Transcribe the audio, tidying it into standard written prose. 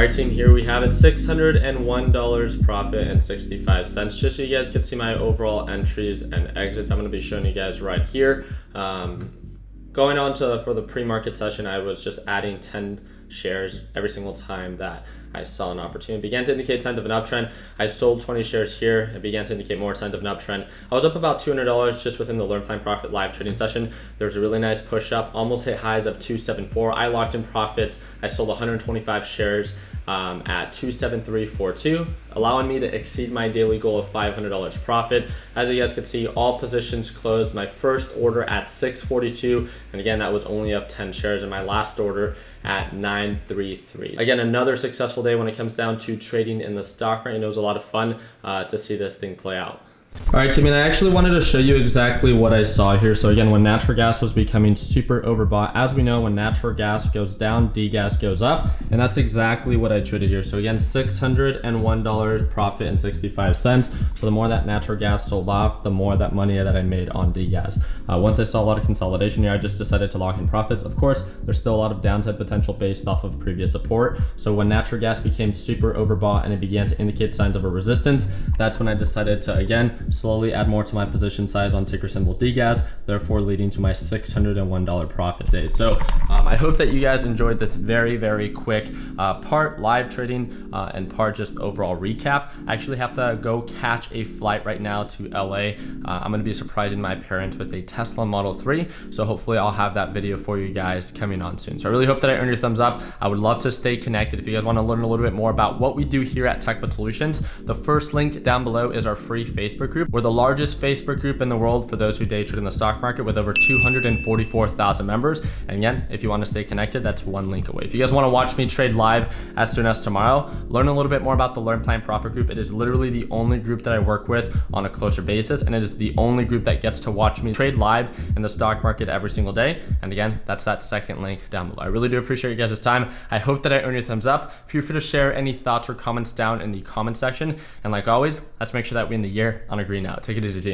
right, team, here we have it, $601 profit and 65 cents. Just so you guys can see my overall entries and exits, I'm going to be showing you guys right here. Going on to for the pre-market session, I was just adding 10 shares every single time that I saw an opportunity. It began to indicate signs of an uptrend. I sold 20 shares here. It began to indicate more signs of an uptrend. I was up about $200 just within the Learn Plan Profit live trading session. There was a really nice push up, almost hit highs of 274. I locked in profits. I sold 125 shares at 273.42, allowing me to exceed my daily goal of $500 profit. As you guys can see, all positions closed. My first order at 642, and again, that was only of 10 shares, and my last order at 933. Again, another successful day when it comes down to trading in the stock market. It was a lot of fun to see this thing play out. All right, Timmy, I actually wanted to show you exactly what I saw here. So again, when natural gas was becoming super overbought, as we know, when natural gas goes down, degas goes up, and that's exactly what I traded here. So again, $601 profit and 65 cents. So the more that natural gas sold off, the more that money that I made on degas. Once I saw a lot of consolidation here, I just decided to lock in profits. Of course, there's still a lot of downside potential based off of previous support. So when natural gas became super overbought and it began to indicate signs of a resistance, that's when I decided to, again, slowly add more to my position size on ticker symbol DGAS, therefore leading to my $601 profit day. So I hope that you guys enjoyed this very, very quick part live trading and part just overall recap. I actually have to go catch a flight right now to LA. I'm gonna be surprising my parents with a Tesla Model 3. So hopefully I'll have that video for you guys coming on soon. So I really hope that I earn your thumbs up. I would love to stay connected. If you guys wanna learn a little bit more about what we do here at TechBud Solutions, the first link down below is our free Facebook group. We're the largest Facebook group in the world for those who day trade in the stock market with over 244,000 members. And again, if you want to stay connected, that's one link away. If you guys want to watch me trade live as soon as tomorrow, learn a little bit more about the Learn Plan Profit group. It is literally the only group that I work with on a closer basis, and it is the only group that gets to watch me trade live in the stock market every single day. And again, that's that second link down below. I really do appreciate you guys' time. I hope that I earn your thumbs up. Feel free to share any thoughts or comments down in the comment section. And like always, let's make sure that we end the year on a green note. Take it easy, team.